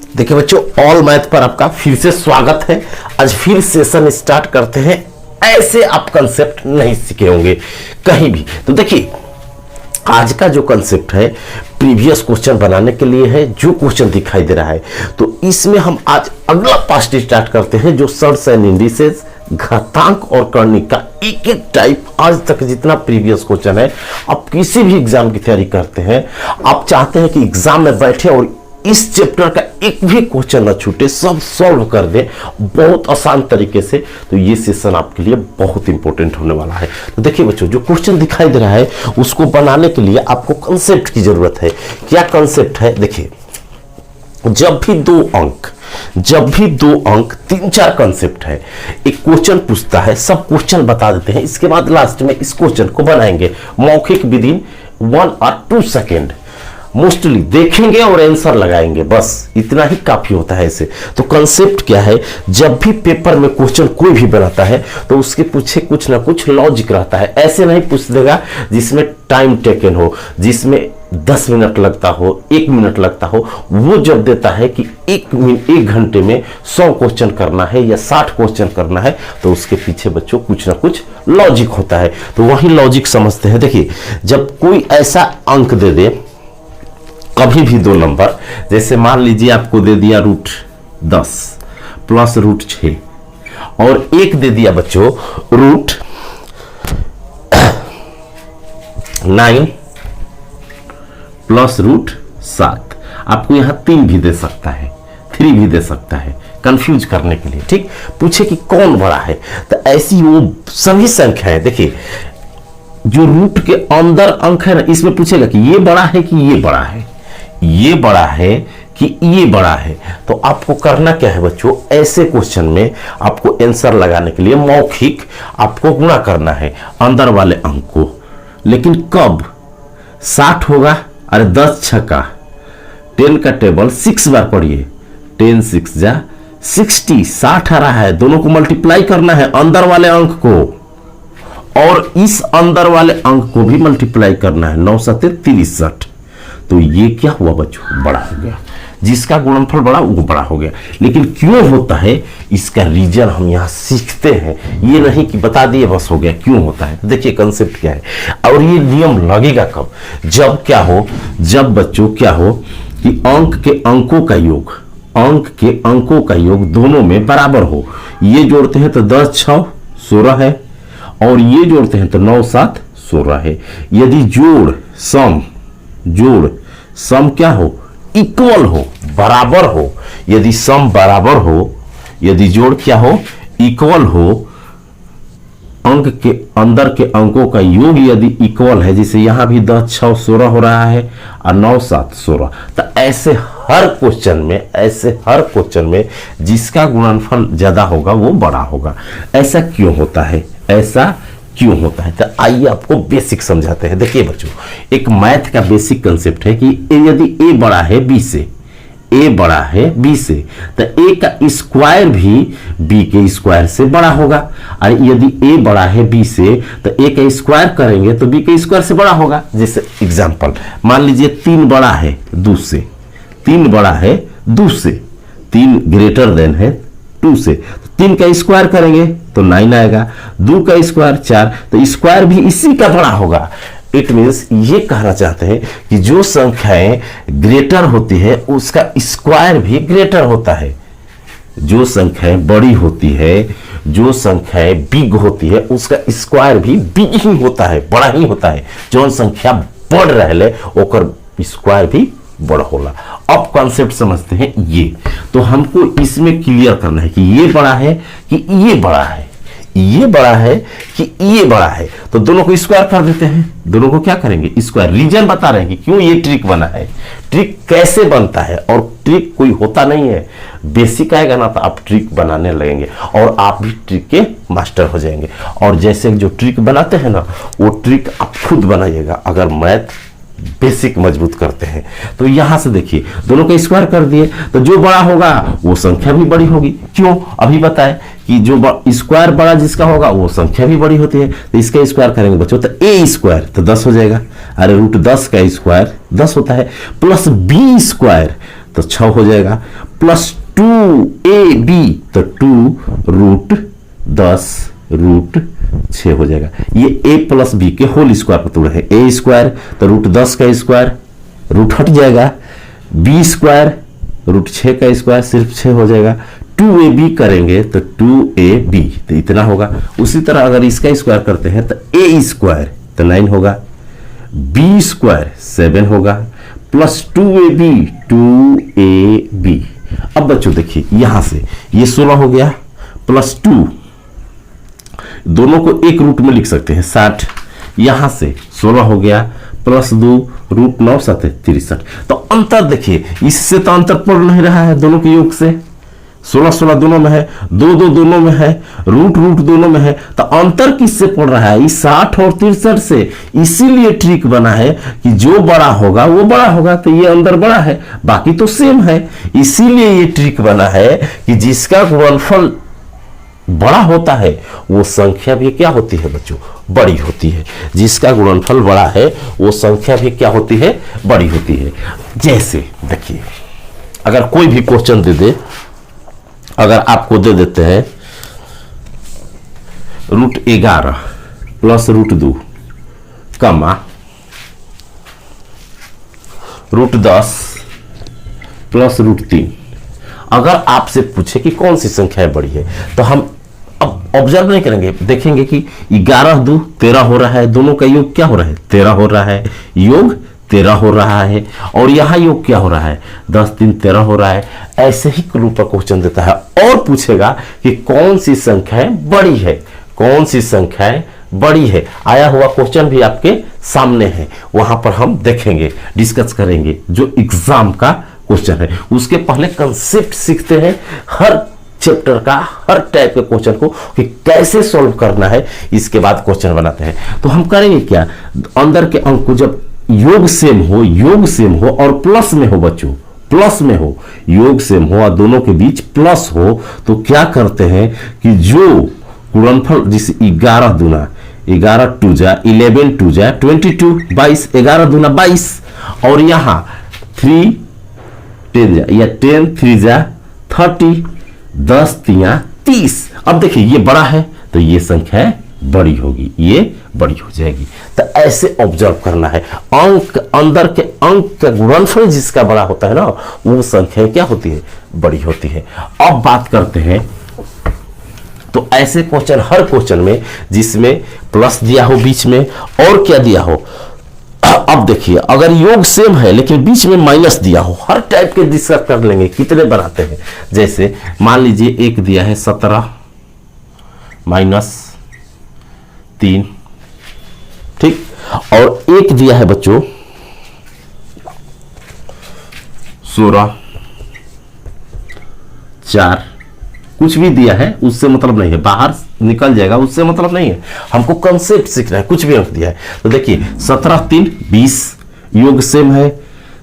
देखिए बच्चों, all math पर आपका फिर से स्वागत है। आज फिर सेशन स्टार्ट करते हैं। ऐसे आप कंसेप्ट नहीं सीखे होंगे कहीं भी। तो देखिए, आज का जो कंसेप्ट है प्रीवियस क्वेश्चन बनाने के लिए है। जो क्वेश्चन दिखाई दे रहा है तो इसमें हम आज अगला पार्ट स्टार्ट करते हैं, जो सर्ट्स एंड इंडिसेस, घातांक और कर्णिक का एक एक टाइप। आज तक जितना प्रीवियस क्वेश्चन है, आप किसी भी एग्जाम की तैयारी करते हैं, आप चाहते हैं कि एग्जाम में बैठे और इस चैप्टर का एक भी क्वेश्चन ना छूटे, सब सॉल्व कर दे बहुत आसान तरीके से, तो ये सेशन आपके लिए बहुत इंपॉर्टेंट होने वाला है। तो देखिए बच्चों, जो क्वेश्चन दिखाई दे रहा है उसको बनाने के लिए आपको कंसेप्ट की जरूरत है। क्या कंसेप्ट है? देखिए, जब भी दो अंक 3-4 कंसेप्ट है, एक क्वेश्चन पूछता है, सब क्वेश्चन बता देते हैं, इसके बाद लास्ट में इस क्वेश्चन को बनाएंगे मौखिक विद इन 1 और 2 सेकेंड। मोस्टली देखेंगे और आंसर लगाएंगे, बस इतना ही काफी होता है इसे। तो कंसेप्ट क्या है? जब भी पेपर में क्वेश्चन कोई भी बनाता है तो उसके पीछे कुछ ना कुछ लॉजिक रहता है। ऐसे नहीं पूछ देगा जिसमें टाइम टेकन हो, जिसमें 10 मिनट लगता हो, 1 मिनट लगता हो। वो जब देता है कि 1 घंटे में 100 क्वेश्चन करना है या 60 क्वेश्चन करना है, तो उसके पीछे बच्चों कुछ ना कुछ लॉजिक होता है। तो वही लॉजिक समझते हैं। देखिए, जब कोई ऐसा अंक दे दे, कभी भी 2 नंबर, जैसे मान लीजिए आपको दे दिया √10 प्लस √6 और एक दे दिया बच्चों √9 प्लस √7। आपको यहां 3 भी दे सकता है, 3 भी दे सकता है, कंफ्यूज करने के लिए। ठीक, पूछे कि कौन बड़ा है, तो ऐसी वो सभी संख्या है। देखिए, जो रूट के अंदर अंक है ना, इसमें पूछेगा कि ये बड़ा है कि ये बड़ा है, ये बड़ा है कि ये बड़ा है। तो आपको करना क्या है बच्चों, ऐसे क्वेश्चन में आपको आंसर लगाने के लिए मौखिक आपको गुणा करना है अंदर वाले अंक को। लेकिन कब? 60 होगा, अरे 10 छक्का 10 का टेबल 6 बार पढ़िए, 10 6 जा 60, 60 आ रहा है, दोनों को मल्टीप्लाई करना है अंदर वाले अंक को, और इस अंदर वाले अंक को भी मल्टीप्लाई करना है, 9 7 63। तो ये क्या हुआ बच्चों? बड़ा हो गया। जिसका गुणनफल बड़ा वो बड़ा हो गया। लेकिन क्यों होता है, इसका रीजन हम यहां सीखते हैं, ये नहीं कि बता दिए बस हो गया। क्यों होता है? देखिए कंसेप्ट क्या है, और ये नियम लगेगा कब? जब क्या हो, जब बच्चों क्या हो कि अंक के अंकों का योग दोनों में बराबर हो। ये जोड़ते हैं तो 10 6 16 है, और ये जोड़ते हैं तो 9 7 16 है। यदि सम क्या हो? इक्वल हो, बराबर हो। यदि सम बराबर हो, यदि जोड़ क्या हो? इक्वल हो, अंक के अंदर के अंकों का योग यदि इक्वल है, जैसे यहां भी 10 6 16 हो रहा है और 9 7 16, तो ऐसे हर क्वेश्चन में जिसका गुणनफल ज्यादा होगा वो बड़ा होगा। ऐसा क्यों होता है? तो आइए आपको बेसिक समझाते हैं। देखिए बच्चों, एक मैथ का बेसिक कंसेप्ट है कि यदि a बड़ा है b से, तो a का स्क्वायर भी b के स्क्वायर से बड़ा होगा। और यदि a बड़ा है b से, तो a का स्क्वायर करेंगे तो b के स्क्वायर से बड़ा होगा। जैसे एग्जांपल मान लीजिए 3 बड़ा है 2 से, 3 ग्रेटर देन है 2 से, तो 3 का स्क्वायर करेंगे तो 9 आएगा, 2 का स्क्वायर 4, तो स्क्वायर भी इसी का बड़ा होगा। इट मीन्स ये कहना चाहते हैं कि जो संख्याएं ग्रेटर होती है उसका स्क्वायर भी ग्रेटर होता है। जो संख्याएं बड़ी होती है, जो संख्याएं बिग होती है, उसका स्क्वायर भी बिग ही होता है, बड़ा ही होता है। जो संख्या बढ़ रहे ओकर स्क्वायर भी बड़ा होला। अब कॉन्सेप्ट समझते हैं ये। तो हमको इसमें क्लियर करना है कि ये बड़ा है कि ये बड़ा है, ये बड़ा है कि ये बड़ा है। तो दोनों को स्क्वायर कर देते हैं। दोनों को क्या करेंगे? स्क्वायर। रीजन बता रहे हैं कि क्यों ये ट्रिक बना है, ट्रिक कैसे बनता है। और ट्रिक कोई होता नहीं है, बेसिक आएगा ना तो आप ट्रिक बनाने लगेंगे और आप भी ट्रिक के मास्टर हो जाएंगे। और जैसे जो ट्रिक बनाते हैं ना, वो ट्रिक आप खुद बनाइएगा अगर मैथ बेसिक मजबूत करते हैं। तो यहां से देखिए, दोनों का स्क्वायर कर दिए तो जो बड़ा होगा वो संख्या भी बड़ी होगी। क्यों? अभी बताए कि जो स्क्वायर बड़ा जिसका होगा वो संख्या भी बड़ी होती है। तो इसका स्क्वायर करेंगे बच्चों तो a स्क्वायर तो 10 हो जाएगा। अरे √10 का स्क्वायर 10 होता है, प्लस b स्क्वायर तो 6 हो जाएगा, प्लस 2ab तो 2 रूट 10 रूट 6 हो जाएगा। ये a प्लस बी के होल स्क्वायर पर तोड़े हैं, a स्क्वायर तो रूट 10 का स्क्वायर, रूट हट जाएगा, b स्क्वायर रूट 6 का स्क्वायर सिर्फ 6 हो जाएगा, 2ab करेंगे तो 2ab तो इतना होगा। उसी तरह अगर इसका स्क्वायर करते हैं तो a स्क्वायर तो 9 होगा, b स्क्वायर 7 होगा, प्लस 2ab 2ab। अब बच्चों देखिए यहां से ये 16 हो गया, प्लस 2 दोनों को एक रूट में लिख सकते हैं 60, यहां से 16 हो गया, प्लस 2 रूट 9 7 63। तो अंतर देखिए, इससे तो अंतर पड़ नहीं रहा है दोनों के योग से, 16 16 दोनों में है, 2 2 दोनों में है, रूट रूट दोनों में है, तो अंतर किससे पड़ रहा है? इस 60 और 63 से। इसीलिए ट्रिक बना है कि जो बड़ा होगा वो बड़ा होगा, तो ये अंदर बड़ा है, बाकी तो सेम है। इसीलिए ये ट्रिक बना है कि जिसका गुणनफल बड़ा होता है वो संख्या भी क्या होती है बच्चों? बड़ी होती है। जिसका गुणनफल बड़ा है वो संख्या भी क्या होती है? बड़ी होती है। जैसे देखिए, अगर कोई भी क्वेश्चन दे दे, अगर आपको दे देते हैं रूट 11 प्लस रूट 2 कमा रूट 10 प्लस रूट 3, अगर आपसे पूछे कि कौन सी संख्या बड़ी है, तो हम अब ऑब्जर्व नहीं करेंगे, देखेंगे कि 11 2 13 हो रहा है, दोनों का योग क्या हो रहा है? 13 हो रहा है, योग 13 हो रहा है, और यहां योग क्या हो रहा है? 10 3 13 हो रहा है। ऐसे ही क्लू पर क्वेश्चन देता है और पूछेगा कि कौन सी संख्याएं बड़ी है, कौन सी संख्याएं बड़ी है। आया हुआ क्वेश्चन भी आपके सामने है, वहां पर हम देखेंगे, डिस्कस करेंगे जो एग्जाम का क्वेश्चन है। उसके पहले कंसेप्ट सीखते हैं हर चैप्टर का, हर टाइप के क्वेश्चन को कि कैसे सॉल्व करना है, इसके बाद क्वेश्चन बनाते हैं। तो हम करेंगे क्या, अंदर के अंक को जब योग सेम हो, योग सेम हो और प्लस में हो बच्चों, प्लस में हो, योग सेम हो और दोनों के बीच प्लस हो, तो क्या करते हैं कि जो गुणनफल, जैसे 11 दूना 11 2 जा 11 2 जा 22 22, 11 दूना 22, और यहां 3 10 जा या 10 3 जा 30, 10 3 30। अब देखिए ये बड़ा है तो ये संख्या बड़ी होगी, ये बड़ी हो जाएगी। तो ऐसे ऑब्जर्व करना है, अंक अंदर के अंक का गुणनफल जिसका बड़ा होता है ना, वो संख्या क्या होती है? बड़ी होती है। अब बात करते हैं, तो ऐसे क्वेश्चन, हर क्वेश्चन में जिसमें प्लस दिया हो बीच में और क्या दिया हो, अब देखिए अगर योग सेम है लेकिन बीच में माइनस दिया हो, हर टाइप के डिस्कस कर लेंगे कितने बनाते हैं। जैसे मान लीजिए एक दिया है 17 माइनस 3, ठीक, और एक दिया है बच्चों 16 4, कुछ भी दिया है उससे मतलब नहीं है, बाहर निकल जाएगा उससे मतलब नहीं है, हमको कंसेप्ट सीखना है। कुछ भी अंक दिया है तो देखिए 17 3 20 योग सेम है,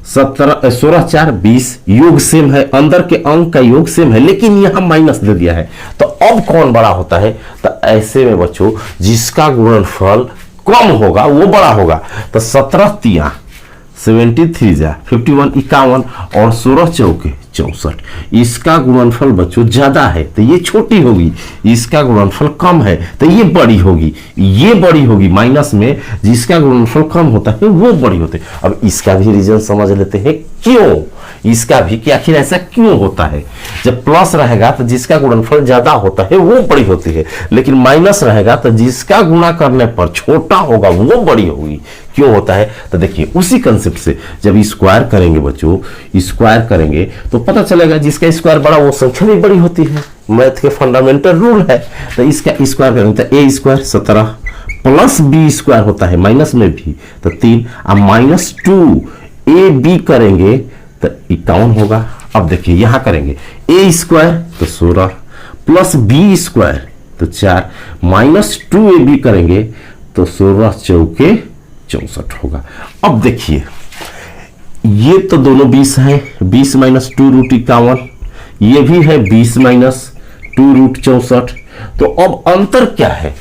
16 4 20 योग सेम है, अंदर के अंक का योग सेम है, लेकिन यहां माइनस दे दिया है। तो अब कौन बड़ा होता है? तो ऐसे में बच्चों जिसका गुणनफल कम होगा वो बड़ा होगा। तो 17 3 73 जा 51 51 और 16 चौके 64, इसका गुणनफल बच्चों ज्यादा है तो ये छोटी होगी, इसका गुणनफल कम है तो ये बड़ी होगी, ये बड़ी होगी। माइनस में जिसका गुणनफल कम होता है वो बड़ी होती है। अब इसका भी रीजन समझ लेते हैं, क्यों इसका भी, कि आखिर ऐसा क्यों होता है। जब प्लस रहेगा तो जिसका गुणनफल ज्यादा होता है वो बड़ी होती है, लेकिन माइनस रहेगा तो जिसका गुणा करने पर छोटा होगा वो बड़ी होगी। क्यों होता है? तो देखिए उसी कंसेप्ट से जब स्क्वायर करेंगे बच्चों, स्क्वायर करेंगे तो पता चलेगा जिसका स्क्वायर बड़ा वो संख्या भी बड़ी होती है। मैथ के फंडामेंटल रूल है। तो इसका स्क्वायर करेंगे तो ए स्क्वायर 17 प्लस बी स्क्वायर होता है माइनस में भी तो 3 और माइनस 2 ए बी करेंगे तो 51 होगा। अब देखिए यहां करेंगे ए स्क्वायर तो 16 प्लस बी स्क्वायर तो 4 माइनस 2 ए बी करेंगे तो 16 चौके 64 होगा। अब देखिए ये तो दोनों 20 है, 20 माइनस 2 रूट 51, ये भी है 20 माइनस 2 रूट 64। तो अब अंतर क्या है?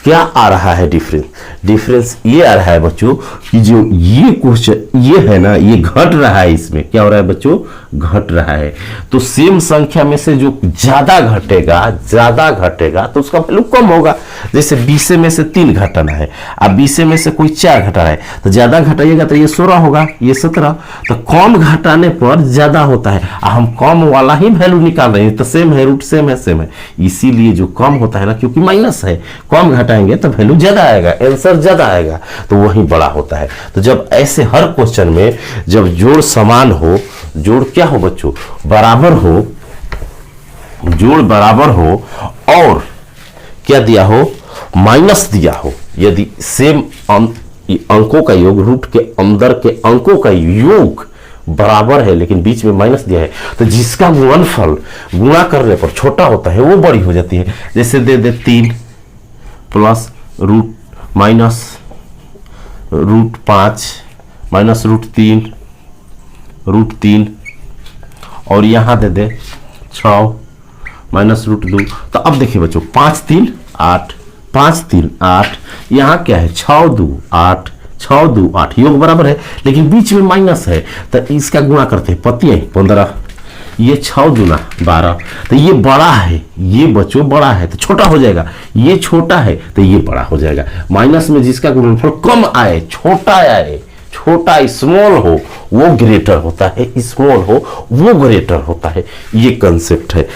क्या आ रहा है डिफरेंस? डिफरेंस ये आ रहा है बच्चों कि जो ये क्वेश्चन ये है ना, ये घट रहा है, इसमें क्या हो रहा है बच्चों? घट रहा है। तो सेम संख्या में से जो ज्यादा घटेगा तो उसका वैल्यू कम होगा। जैसे 20 में से 3 घटाना है, अब 20 में से कोई 4 घटाना है, तो ज्यादा घटाइएगा तो ये 16 होगा, ये 17। तो कम घटाने पर ज्यादा होता है, हम कम वाला ही वैल्यू निकाल रहे हैं, तो सेम है, रूट सेम है, इसीलिए जो कम होता है ना, क्योंकि माइनस है, कम घटाएंगे तो वैल्यू ज्यादा आएगा, आंसर ज्यादा आएगा, तो वही बड़ा होता है। तो जब ऐसे हर क्वेश्चन में जब जोड़ समान हो, जोड़ क्या हो बच्चों? बराबर हो, जोड़ बराबर हो और क्या दिया हो? माइनस दिया हो। यदि सेम अंकों का योग, रूट के अंदर के अंकों का योग बराबर है लेकिन बीच में माइनस दिया है, तो जिसका गुणनफल गुणा करने पर छोटा होता है वो बड़ी हो जाती है। जैसे दे 3 plus root minus root 5 minus root 3 और यहां दे 6 माइनस रूट 2। तो अब देखिए बच्चों, 5 3 8, 5 3 8, यहां क्या है? 6 2 8, 6 2 8, योग बराबर है लेकिन बीच में माइनस है, तो इसका गुणा करते हैं, पति है 15, ये 6 दूना 12, तो ये बड़ा है, ये बच्चों बड़ा है तो छोटा हो जाएगा, ये छोटा है तो ये बड़ा हो जाएगा। माइनस में जिसका गुणनफल कम आए, छोटा आए, छोटा स्मॉल हो वो ग्रेटर होता है, स्मॉल हो वो ग्रेटर होता है, ये कंसेप्ट है।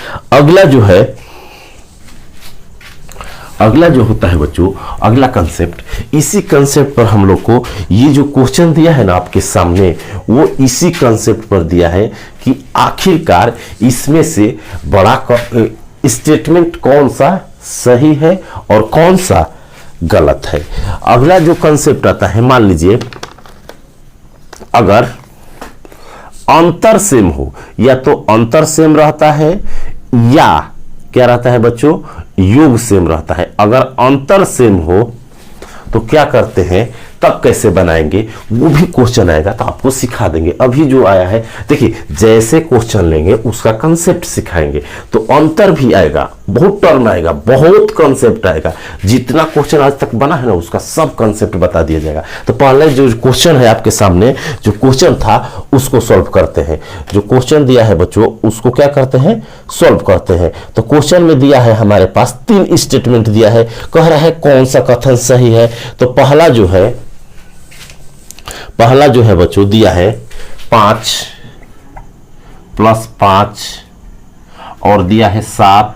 अगला जो होता है बच्चों, अगला कंसेप्ट, इसी कंसेप्ट पर हम लोग को ये जो क्वेश्चन दिया है ना आपके सामने, वो इसी कंसेप्ट पर दिया है कि आखिरकार इसमें से बड़ा स्टेटमेंट कौन सा सही है और कौन सा गलत है। अगला जो कंसेप्ट आता है, मान लीजिए अगर अंतर सेम हो, या तो अंतर सेम रहता है या क्या रहता है बच्चों? योग सेम रहता है। अगर अंतर सेम हो तो क्या करते हैं, तब कैसे बनाएंगे, वो भी क्वेश्चन आएगा तो आपको सिखा देंगे। अभी जो आया है देखिए, जैसे क्वेश्चन लेंगे उसका कंसेप्ट सिखाएंगे, तो अंतर भी आएगा, बहुत टर्म आएगा, बहुत कंसेप्ट आएगा। जितना क्वेश्चन आज तक बना है ना उसका सब कंसेप्ट बता दिया जाएगा। तो पहले जो क्वेश्चन है आपके सामने, जो क्वेश्चन था उसको सॉल्व करते हैं। जो क्वेश्चन दिया है बच्चों उसको क्या करते हैं? सॉल्व करते हैं। तो क्वेश्चन में दिया है हमारे पास 3 स्टेटमेंट दिया है, कह रहा है कौन सा कथन सही है। तो पहला जो है बच्चों दिया है 5 + 5 और दिया है 7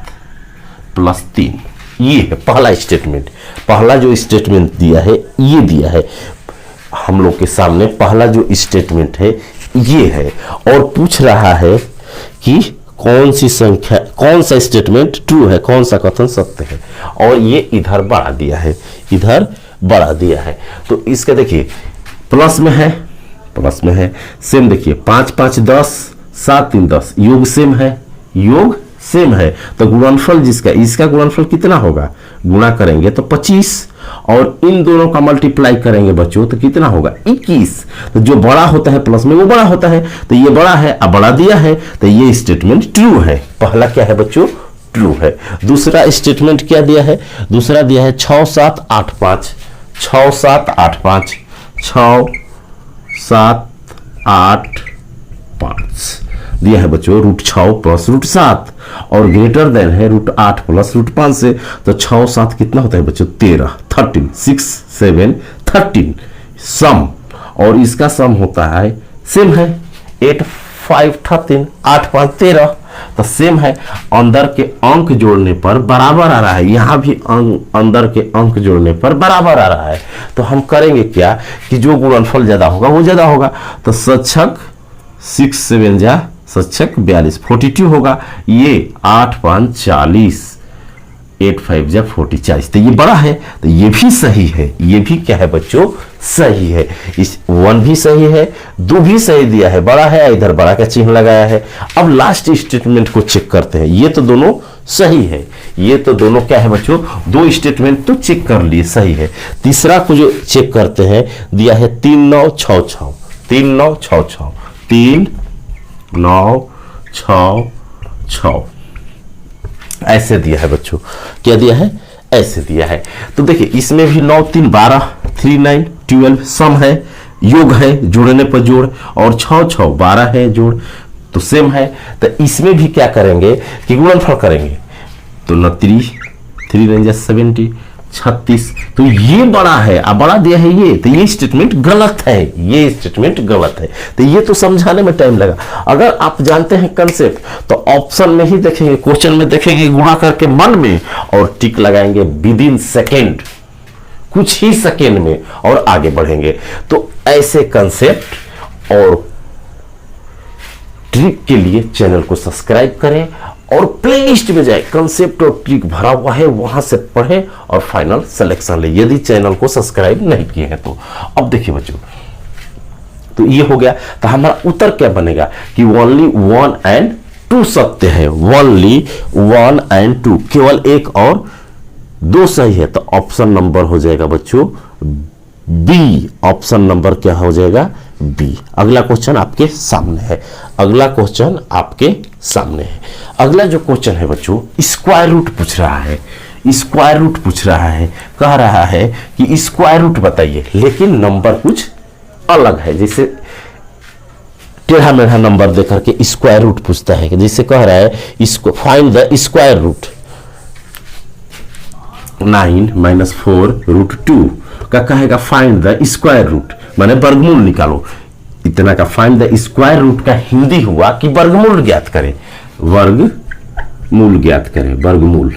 + 3, ये है पहला स्टेटमेंट। पहला जो स्टेटमेंट दिया है ये दिया है हम लोग के सामने, पहला जो स्टेटमेंट है ये है, और पूछ रहा है कि कौन सी संख्या, कौन सा स्टेटमेंट ट्रू है, कौन सा कथन सत्य है, और ये इधर बढ़ा दिया है, इधर बढ़ा दिया है। तो इसका देखिए प्लस में है, सेम देखिए 5 5 10, 7 3 10, योग सेम है, तो गुणनफल जिसका, इसका गुणनफल कितना होगा? गुणा करेंगे तो 25, और इन दोनों का मल्टीप्लाई करेंगे बच्चों तो कितना होगा? 21। तो जो बड़ा होता है प्लस में वो बड़ा होता है, तो ये बड़ा है, अब बड़ा दिया है तो ये स्टेटमेंट ट्रू है। पहला क्या है बच्चों? ट्रू है। दूसरा स्टेटमेंट क्या दिया है? दूसरा दिया है 6 7 8 5, 6 7 8 5, 6 7 8 5 दिया है बच्चों, √6 + √7, और ग्रेटर देन है √8 + √5 से। तो 6 7 कितना होता है बच्चों? 13, 13, 6 7 13 सम, और इसका सम होता है सेम है 8 5 13, 8 5 13, तो सेम है। अंदर के अंक जोड़ने पर बराबर आ रहा है, यहां भी अंदर के अंक जोड़ने पर बराबर आ रहा है। तो हम करेंगे क्या कि जो गुणनफल ज्यादा होगा वो ज्यादा होगा, तो सच्छक 6 7 जा सच्छक 42 42 होगा, ये 8 5 40, 8 5 जा 40 40, तो ये बड़ा है, तो ये भी सही है, ये भी क्या है बच्चों? सही है। इस 1 भी सही है, 2 भी सही दिया है, बड़ा है, इधर बड़ा का चिन्ह लगाया है। अब लास्ट स्टेटमेंट को चेक करते हैं, ये तो दोनों सही है, ये तो दोनों क्या है बच्चों? 2 स्टेटमेंट तो चेक कर लिए सही है। तीसरा को जो चेक करते हैं, दिया है 3 9 6 6, 3 9 6 6, 3 9 6 6, ऐसे दिया है बच्चों। क्या दिया है? ऐसे दिया है। तो देखिए इसमें भी 9 3 12 3 9 12 सम है, योग है, जोड़ने पर जोड़, और 6 6 12 है जोड़, तो सेम है। तो इसमें भी क्या करेंगे कि गुणनफल करेंगे, तो 29 3 9 70 36, तो ये बड़ा है, अब बड़ा दिया है ये, तो ये स्टेटमेंट गलत है, ये स्टेटमेंट गलत है। तो ये तो समझाने में टाइम लगा। अगर आप जानते हैं कंसेप्ट तो ऑप्शन में ही देखेंगे, क्वेश्चन में देखेंगे, गुणा करके मन में और टिक लगाएंगे विद इन सेकेंड, कुछ ही सेकेंड में, और आगे बढ़ेंगे। तो ऐसे कंसेप्ट और ट्रिक के लिए चैनल को सब्सक्राइब करें और प्लेलिस्ट में जाए, कंसेप्ट और ट्रिक भरा हुआ है, वहां से पढ़े और फाइनल सिलेक्शन ले, यदि चैनल को सब्सक्राइब नहीं किए हैं तो। अब देखिए बच्चों, तो ये हो गया। तो हमारा उत्तर क्या बनेगा कि ओनली 1 and 2 सत्य है, ओनली 1 and 2, केवल 1 और 2 सही है। तो ऑप्शन नंबर हो जाएगा बच्चों बी, ऑप्शन नंबर क्या हो जाएगा बी। अगला क्वेश्चन आपके सामने है, अगला क्वेश्चन आपके सामने है। अगला जो क्वेश्चन है बच्चों, स्क्वायर रूट पूछ रहा है, स्क्वायर रूट पूछ रहा है, कह रहा है कि स्क्वायर रूट बताइए, लेकिन नंबर कुछ अलग है। जैसे टेढ़ा मेढ़ा नंबर देकर के स्क्वायर रूट पूछता है, जैसे कह रहा है इसको फाइंड द स्क्वायर रूट 9 - 4 √2 का कहेगा फाइंड द स्क्वायर रूट, माने वर्गमूल निकालो। इतना का फाइंड द स्क्वायर रूट का हिंदी हुआ कि वर्गमूल ज्ञात करें, वर्गमूल ज्ञात करें, वर्गमूल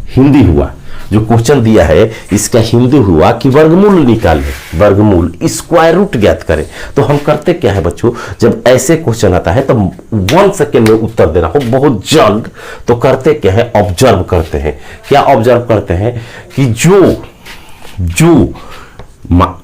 हिंदी हुआ। जो क्वेश्चन दिया है इसका हिंदी हुआ कि वर्गमूल निकालें, वर्गमूल स्क्वायर रूट ज्ञात करें। तो हम करते क्या है बच्चों, जब ऐसे क्वेश्चन आता है तो 1 सेकेंड में उत्तर देना हो बहुत जल्द, तो करते क्या है ऑब्जर्व करते हैं। क्या ऑब्जर्व करते हैं कि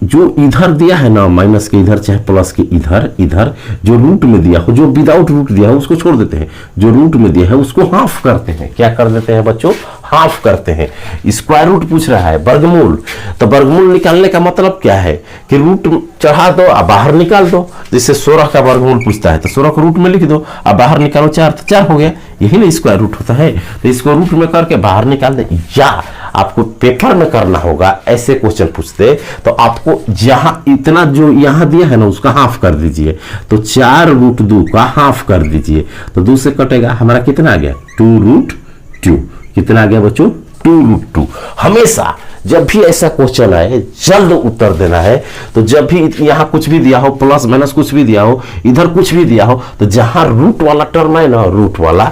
जो इधर दिया है ना, माइनस के इधर चाहे प्लस के इधर, इधर जो रूट में दिया हो, जो विदाउट रूट दिया है उसको छोड़ देते हैं, जो रूट में दिया है उसको हाफ करते हैं। क्या कर देते हैं बच्चों, हाफ करते हैं। स्क्वायर रूट पूछ रहा है, वर्गमूल, तो वर्गमूल निकालने का मतलब क्या है कि रूट चढ़ा दो और बाहर निकाल दो। जैसे 16 का वर्गमूल पूछता है तो 16 को रूट में लिख दो और बाहर निकालो 4, तो 4 हो गया। यही ना स्क्वायर रूट होता है। तो इसको रूट में करके बाहर निकाल दे, या आपको पेपर में करना होगा। ऐसे क्वेश्चन पूछते तो आपको जहां इतना जो यहां दिया है ना उसका हाफ कर दीजिए, तो 4√2 का हाफ कर दीजिए, तो 2 से कटेगा, हमारा कितना आ गया 2√2। कितना आ गया बच्चों 2√2। हमेशा जब भी ऐसा क्वेश्चन आए जल्द उत्तर देना है। तो जब भी यहां कुछ भी दिया हो, प्लस माइनस कुछ भी दिया हो, इधर कुछ भी दिया हो, तो जहां रूट वाला टर्म है ना, रूट वाला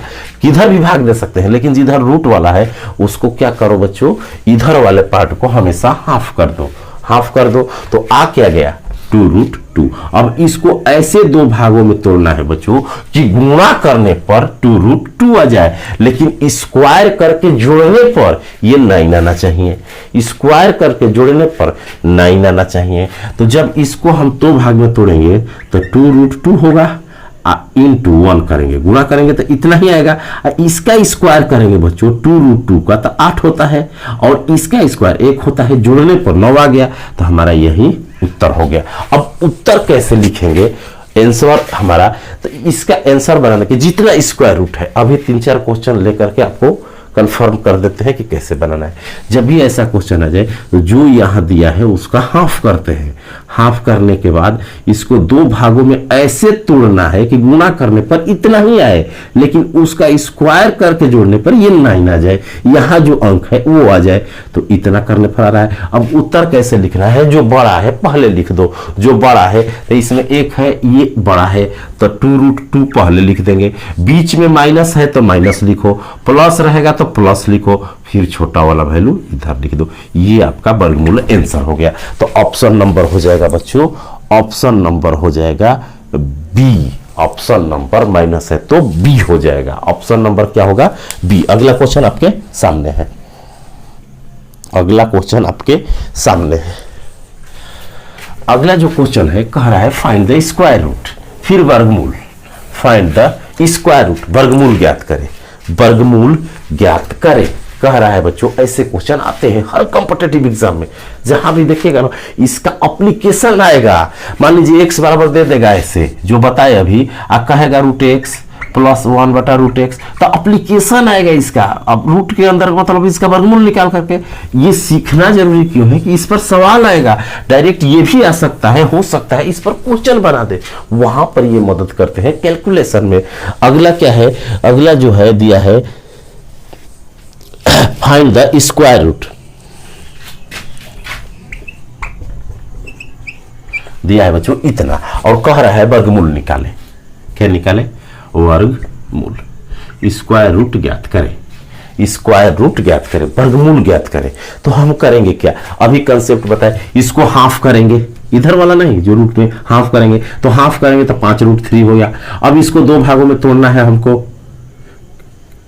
किधर भी भाग दे सकते हैं, लेकिन जिधर रूट वाला है उसको क्या करो बच्चों, इधर वाले पार्ट को हमेशा हाफ कर दो, हाफ कर दो। तो आ क्या गया 2√2। अब इसको ऐसे 2 भागों में तोड़ना है बच्चों कि गुणा करने पर 2√2 आ जाए, लेकिन स्क्वायर करके जोड़ने पर ये 9 आना चाहिए, स्क्वायर करके जोड़ने पर 9 आना चाहिए। तो जब इसको हम 2 भाग में तोड़ेंगे तो 2√2 होगा, इंटू 1 करेंगे, गुणा करेंगे तो इतना ही आएगा। इसका स्क्वायर करेंगे बच्चों 2√2 का तो 8 होता है, और इसका स्क्वायर 1 होता है, जोड़ने पर 9 आ गया। तो हमारा यही उत्तर हो गया। अब उत्तर कैसे लिखेंगे, आंसर हमारा, तो इसका आंसर बनाने के जितना स्क्वायर रूट है, अभी 3-4 क्वेश्चन लेकर के आपको कंफर्म कर देते हैं कि कैसे बनाना है। जब भी ऐसा क्वेश्चन आ जाए तो जो यहां दिया है उसका हाफ करते हैं, हाफ करने के बाद इसको 2 भागों में ऐसे तोड़ना है कि गुणा करने पर इतना ही आए, लेकिन उसका स्क्वायर करके जोड़ने पर ये 9 आ जाए, यहां जो अंक है वो आ जाए। तो इतना करने पर आ रहा है। अब उत्तर कैसे लिखना है, जो बड़ा है पहले लिख दो, जो बड़ा है तो इसमें 1 है, ये बड़ा है तो 2√2 पहले लिख देंगे, बीच में माइनस है तो माइनस लिखो, प्लस रहेगा तो प्लस लिखो, फिर छोटा वाला वैल्यू इधर लिख दो। ये आपका वर्गमूल आंसर हो गया। तो ऑप्शन नंबर हो जाएगा बच्चों, ऑप्शन नंबर हो जाएगा बी। ऑप्शन नंबर माइनस है तो बी हो जाएगा, ऑप्शन नंबर क्या होगा बी। अगला क्वेश्चन आपके सामने है, अगला क्वेश्चन आपके सामने है। अगला जो क्वेश्चन है कह रहा है फाइंड द स्क्वायर रूट, फिर वर्गमूल, फाइंड द स्क्वायर रूट, वर्गमूल ज्ञात करें, वर्गमूल ज्ञात करें कह रहा है बच्चों। ऐसे क्वेश्चन आते हैं हर कॉम्पिटिटिव एग्जाम में, जहां भी देखिएगा ना इसका एप्लीकेशन आएगा। मान लीजिए x बराबर दे देगा ऐसे जो बताए अभी, कहेगा √x प्लस 1/√x। तो एप्लीकेशन आएगा इसका, अब रूट के अंदर मतलब इसका वर्गमूल निकाल करके। ये सीखना जरूरी क्यों है कि इस पर सवाल आएगा, डायरेक्ट ये भी आ सकता है, हो सकता है इस पर क्वेश्चन बना दे, वहां पर ये मदद करते हैं कैलकुलेशन में। अगला क्या है, अगला जो है दिया है फाइंड द स्क्वायर रूट, दिया है बच्चों इतना, और कह रहा है वर्गमूल निकाले। क्या निकाले, वर्गमूल, स्क्वायर रूट ज्ञात करें, स्क्वायर रूट ज्ञात करें, वर्गमूल ज्ञात करें। तो हम करेंगे क्या, अभी कंसेप्ट बताए, इसको हाफ करेंगे, इधर वाला नहीं जो रूट में हाफ करेंगे, तो हाफ करेंगे तो 5√3 हो गया। अब इसको दो भागों में तोड़ना है हमको,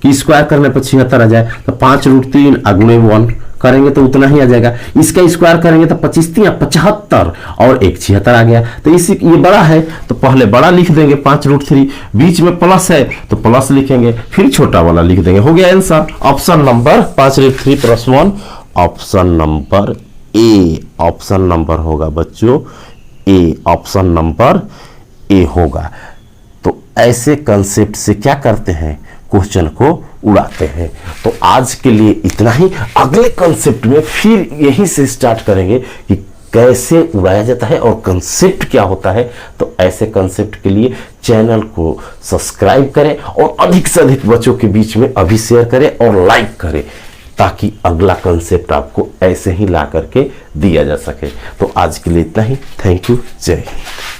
कि स्क्वायर करने पर 76 आ जाए, तो 5√3 × 1 करेंगे तो उतना ही आ जाएगा। इसका स्क्वायर करेंगे तो 25×3 = 75 और एक 76 आ गया। तो इसी ये बड़ा है तो पहले बड़ा लिख देंगे 5√3, बीच में प्लस है तो प्लस लिखेंगे, फिर छोटा वाला लिख देंगे, हो गया answer. Option number 5√3 + 1, option number A, option number होगा बच्चों ए, ऑप्शन नंबर ए होगा। तो ऐसे कंसेप्ट से क्या करते हैं, क्वेश्चन को उड़ाते हैं। तो आज के लिए इतना ही, अगले कंसेप्ट में फिर यहीं से स्टार्ट करेंगे कि कैसे उड़ाया जाता है और कंसेप्ट क्या होता है। तो ऐसे कंसेप्ट के लिए चैनल को सब्सक्राइब करें और अधिक से अधिक बच्चों के बीच में अभी शेयर करें और लाइक करें, ताकि अगला कंसेप्ट आपको ऐसे ही ला करके दिया जा सके। तो आज के लिए इतना ही, थैंक यू, जय हिंद।